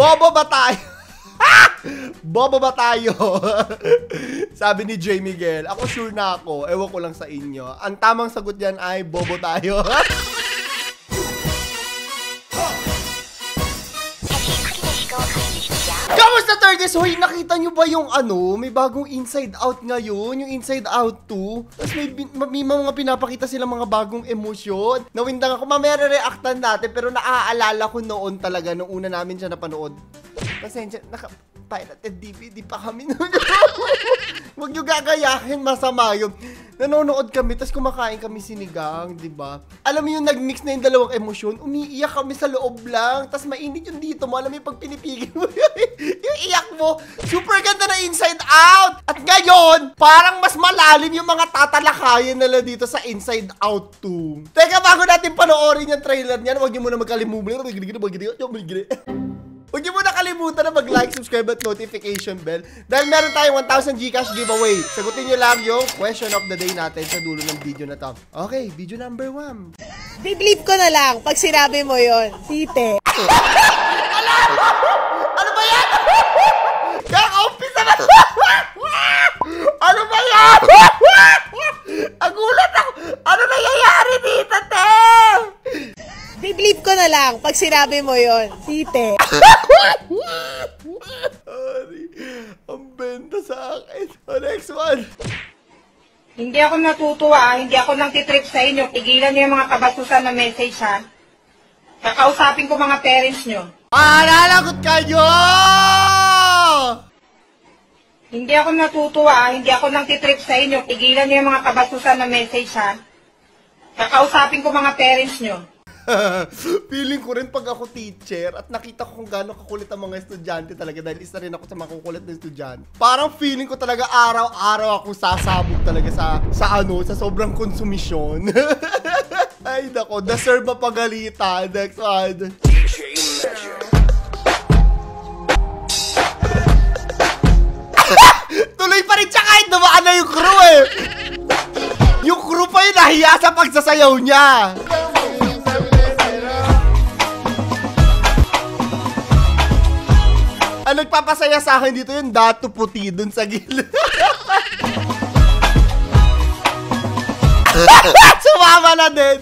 Bobo ba tayo? Bobo ba tayo? Sabi ni J. Miguel. Ako sure na ako. Ewan ko lang sa inyo. Ang tamang sagot dyan ay bobo tayo. Kamusta Turkish? Hoy, nakita nyo ba yung ano? May bagong Inside Out ngayon. Yung Inside Out 2. Tapos may mga pinapakita silang mga bagong emosyon. Nawindang ako. Mamaya re-reactan natin. Pero naaalala ko noon talaga. Nung una namin siya napanood. Pasensya. Pirated DVD pa kami noon. Huwag nyo gagayahin, masama yun. Nanonood kami, tapos kumakain kami sinigang, diba? Alam mo yung nag-mix na yung dalawang emosyon, umiiyak kami sa loob lang, tapos mainit yung dito mo, alam mo yung pag pinipigil mo yung iyak mo, super ganda na Inside Out! At ngayon, parang mas malalim yung mga tatalakayan nila dito sa Inside Out 2. Teka, bago natin panoorin yung trailer niyan, huwag nyo muna magkalimutan. Huwag niyo muna kalimutan na mag-like, subscribe at notification bell dahil meron tayong 1,000 Gcash giveaway. Sagutin niyo lang yung question of the day natin sa dulo ng video na to. Okay, video number 1. Believe ko na lang pag sinabi mo yon, Tite. Ano ba yan? Kaka-umpisa na. Ano ba yan? Ang gulat ako. Ano nangyayari dito, te? Believe ko na lang pag sinabi mo yon, Tite. Ang benta sa akin. Next one. Hindi ako natutuwa, hindi ako nang titrip sa inyo. Pigilan niyo yung mga kabasusan na message, ha? Kakausapin ko mga parents nyo. Nalagot kayo! Hindi ako natutuwa, hindi ako nang titrip sa inyo. Pigilan niyo yung mga kabasusan na message, ha? Kakausapin ko mga parents nyo. Feeling ko rin pag ako teacher at nakita ko kung gaano kakulit ang mga estudyante talaga dahil isa rin ako sa mga kukulit na estudyante. Parang feeling ko talaga araw-araw ako sasabog talaga sa sobrang konsumisyon. Ay nako, deserve mapagalitan. Next one. Tuloy pa rin siya kahit dumaan na yung crew eh. Yung crew pa yung nahiya sa pagsasayaw niya. Ang nagpapasaya sa akin dito yung dato puti dun sa gilid. Sumama na din.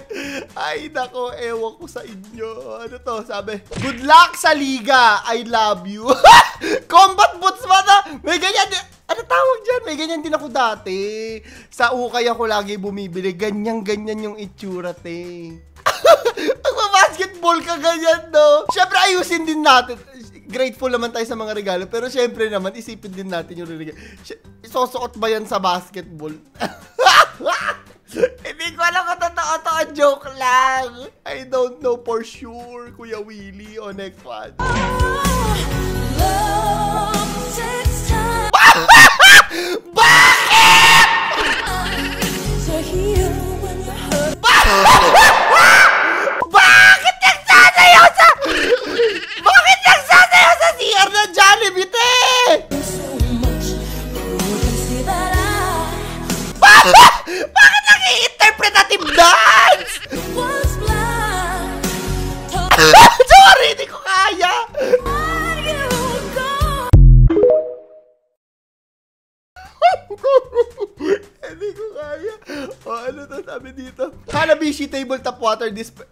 Ay, nako, ewan ko sa inyo. Ano to, sabi? Good luck sa liga. I love you. Combat boots ba na? May ganyan din. Ano tawag dyan? May ganyan din ako dati. Sa ukay ako lagi bumibili. Ganyan-ganyan yung itsura, te. Pag-basketball ka ganyan, no? Siyempre, ayusin din natin. Grateful naman tayo sa mga regalo. Pero syempre naman, isipin din natin yung regalo. Isusuot ba yan sa basketball? Hindi ko alam kung totoo to. Joke lang. I don't know for sure, Kuya Willie. O, next one. Bakit? Bakit nagsasayaw sa... Bakit nagsasayaw sa CR na Jollibee, te? Bakit nag-i-interpretative dance? Sorry, hindi ko kaya. Hindi ko kaya. O, ano to sabi dito? Hanabishi tabletop water display.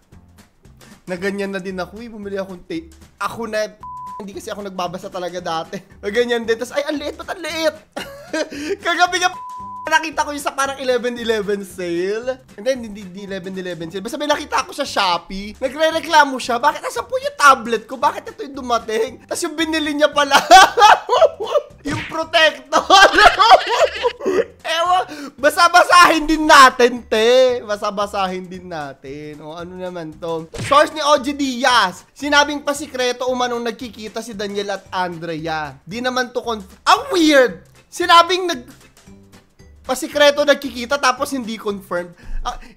Na ganyan na din ako. Bumili akong tape. Ako na... Hindi kasi ako nagbabasa talaga dati. Ganyan din. Tapos, ay, ang liit. Ba't ang liit? Kagabi nga nakita ko yung sa parang 11/11 sale. And then, hindi 11/11 sale. Basta may nakita ako sa Shopee. Nagre-reklamo siya. Bakit nasa po yung tablet ko? Bakit ito yung dumating? Tapos yung binili niya pala. Yung protector. Ewan. Basa-basahin din natin, te. Basa-basahin din natin. O ano naman to? Source ni OG Diaz. Sinabing pasikreto umanong nagkikita si Daniel at Andrea. Di naman to ang weird. Sinabing pasikreto nagkikita tapos hindi confirmed.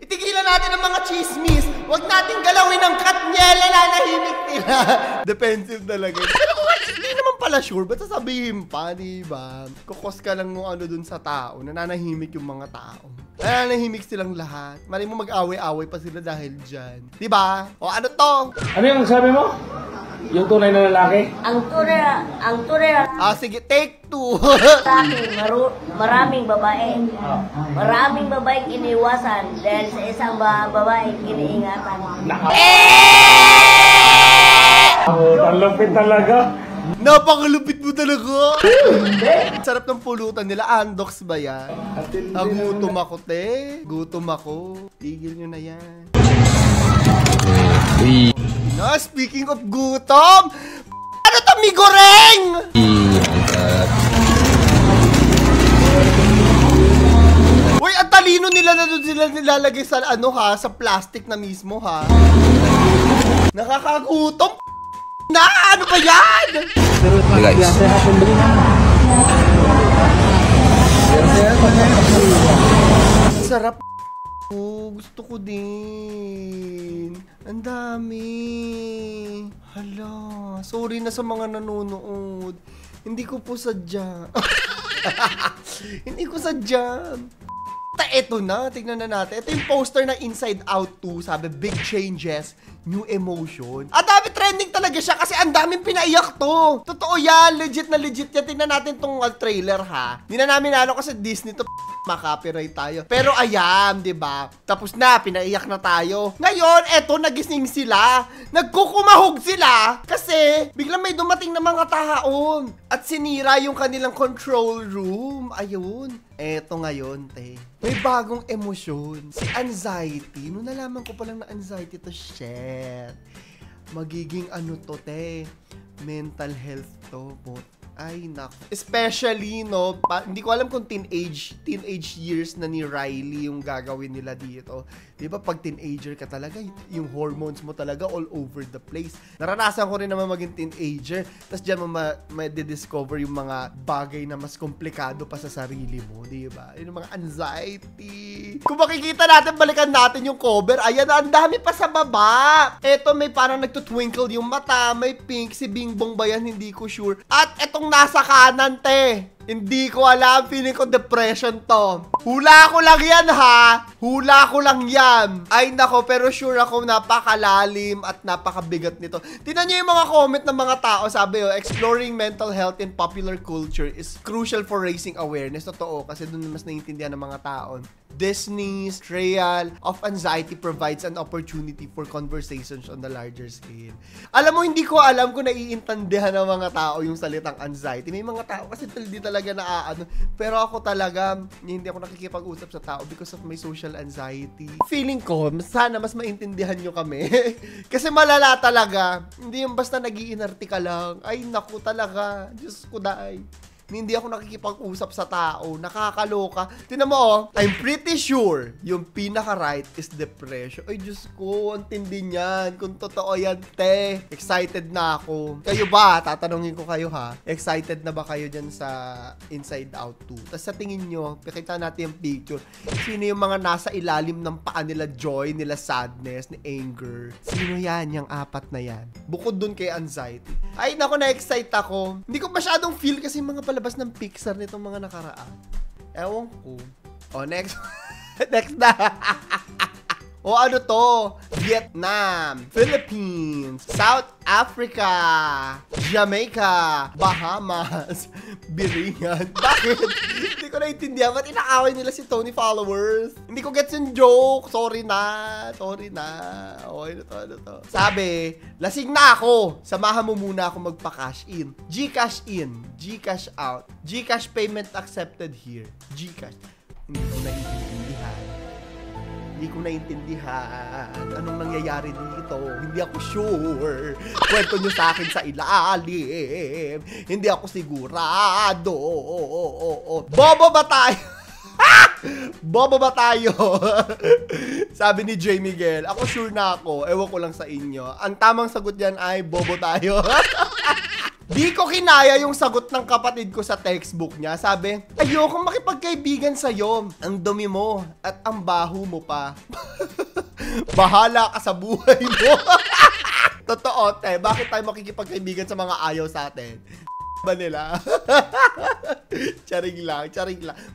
Itigilan natin ang mga chismis. Huwag natin galawin ang Katniela na nahimik nila. Defensive talaga. Pero kung hindi naman pala sure, ba't sasabihin pa, diba? Kukos ka lang ng ano dun sa tao. Nananahimik yung mga tao. Nananahimik silang lahat. Mali mo mag-away-away pa sila dahil dyan. Diba? O ano to? Ano yung sabi mo? Yung tunay na lalaki? Ang tunay Sige, take 2. sa akin, maraming babae. Maraming babaeng iniwasan dahil sa isang babaeng iniingatan. Ang lupit talaga. Napakalupit mo talaga. Sarap ng pulutan nila. Andox ba yan? Gutom ako, te. Gutom ako. Tigil nyo na yan. No, speaking of gutom, ano to, mi goreng? Uy, ang talino nila na doon sila nilalagay sa sa plastic na mismo, ha? Nakakagutom. Na, ano ba yan? Sarap. Gusto ko din. Ang dami. Hala, sorry na sa mga nanonood. Hindi ko po sadya. Hindi ko sadya. Ito na, tignan na natin. Ito yung poster na Inside Out 2. Sabi, big changes, new emotion. Ang dami trending talaga siya kasi ang daming pinaiyak to. Totoo yan, legit na legit yan. Tignan natin tong trailer, ha. Hindi na namin kasi Disney to makapiright tayo. Pero ayan, 'di ba? Tapos na, pinaiyak na tayo. Ngayon, eto nagising sila. Nagkukumahog sila kasi biglang may dumating na mga taon at sinira yung kanilang control room. Ayun. Eto ngayon, te. May bagong emosyon. Si anxiety. Nung nalaman ko pa lang na anxiety to, shit. Magiging to, te. Mental health to, but ay, naku. Especially, no, hindi ko alam kung teenage years na ni Riley yung gagawin nila dito. Di ba, pag teenager ka talaga, yung hormones mo talaga all over the place. Naranasan ko rin naman maging teenager, tapos dyan mo ma-discover yung mga bagay na mas komplikado pa sa sarili mo, di ba? Yung mga anxiety. Kung makikita natin, balikan natin yung cover, ayan, ang dami pa sa baba. Eto, may parang nagtutwinkle yung mata, may pink, si Bingbong ba yan? Hindi ko sure. At etong nasa kanan, te. Hindi ko alam. Feeling ko depression to. Hula ko lang yan, ha? Hula ko lang yan. Ay, nako. Pero sure ako napakalalim at napakabigat nito. Tingnan nyo yung mga comment ng mga tao. Sabi, exploring mental health in popular culture is crucial for raising awareness. Totoo. Kasi dun mas naiintindihan ng mga tao. Disney's portrayal of anxiety provides an opportunity for conversations on the larger scale. Alam mo, hindi ko alam kung naiintindihan ng mga tao yung salitang anxiety. May mga tao kasi hindi talaga pero ako talaga, hindi ako nakikipag-usap sa tao because of my social anxiety. Feeling ko, sana mas maintindihan nyo kami. Kasi malala talaga. Hindi yung basta nag-iinarte ka lang. Ay, naku talaga. Diyos ko daay. Hindi ako nakikipag-usap sa tao. Nakakaloka. Tingnan mo, oh. I'm pretty sure yung pinaka-right is depression. Ay, Diyos ko. Ang tindi niyan. Kung totoo yan, te. Excited na ako. Kayo ba? Tatanungin ko kayo, ha? Excited na ba kayo dyan sa Inside Out 2? Tapos sa tingin nyo, pakita natin yung picture. Sino yung mga nasa ilalim ng paa nila joy, nila sadness, ni anger? Sino yan? Yung apat na yan. Bukod dun kay anxiety. Ay, naku, na-excite ako. Hindi ko masyadong feel kasi mga palabas ng Pixar nitong mga nakaraan. Ewan ko. O, next. Next na. O, ano to? Vietnam, Philippines, South Africa, Jamaica, Bahamas, Biringan. Bakit? Hindi ko naintindihan. Ba't inaaway nila si Tony followers? Hindi ko gets yung joke. Sorry na. Sorry na. O, ano to? Sabi, lasing na ako. Samahan mo muna ako magpa-cash in. Gcash in. Gcash out. Gcash payment accepted here. Gcash. Hindi ko naiintindihan. Hindi ko naintindihan anong nangyayari dito. Hindi ako sure. Kwento nyo sa akin sa ilalim. Hindi ako sigurado. Bobo ba tayo? Bobo ba tayo? Sabi ni J. Miguel. Ako sure na ako. Ewan ko lang sa inyo. Ang tamang sagot dyan ay bobo tayo. Di ko kinaya yung sagot ng kapatid ko sa textbook niya. Sabi, ayokong makipagkaibigan sa'yo. Ang dumi mo at ang baho mo pa. Bahala ka sa buhay mo. Totoo, te. Bakit tayo makikipagkaibigan sa mga ayaw sa atin? Ba nila? Charing lang.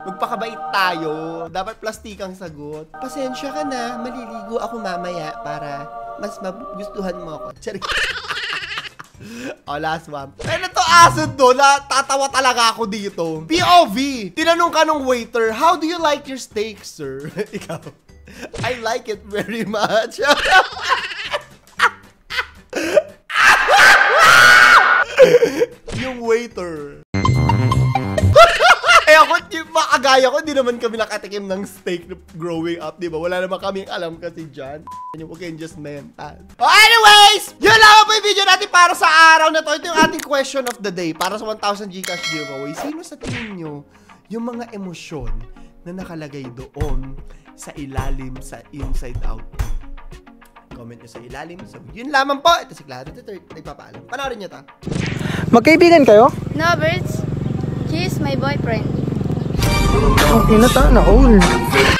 Magpakabait tayo. Dapat plastikang sagot. Pasensya ka na. Maliligo ako mamaya para mas magustuhan mo ako. Charing. Oh, last one. Ano to aso to? Tatawa talaga ako dito. POV. Tinanong ka nung waiter, how do you like your steak, sir? Ikaw. I like it very much. Yung waiter. Eh ako, makagaya ko, hindi naman kami nakatikim ng steak growing up, di ba? Wala naman kaming alam kasi dyan. Huwag kayong just mental. Oh, anyways! Yun lang po yung video natin para sa araw na to. Ito yung ating question of the day para sa 1,000 Gcash giveaway. Sino sa tingin nyo yung mga emosyon na nakalagay doon sa ilalim sa Inside Out? Comment nyo sa ilalim. So, yun lamang po. Ito si Clara the Third. Nagpapaalam. Panoorin nyo ta. Magkaibigan kayo? No, Birds. He's my boyfriend. Ang ina ta, na all.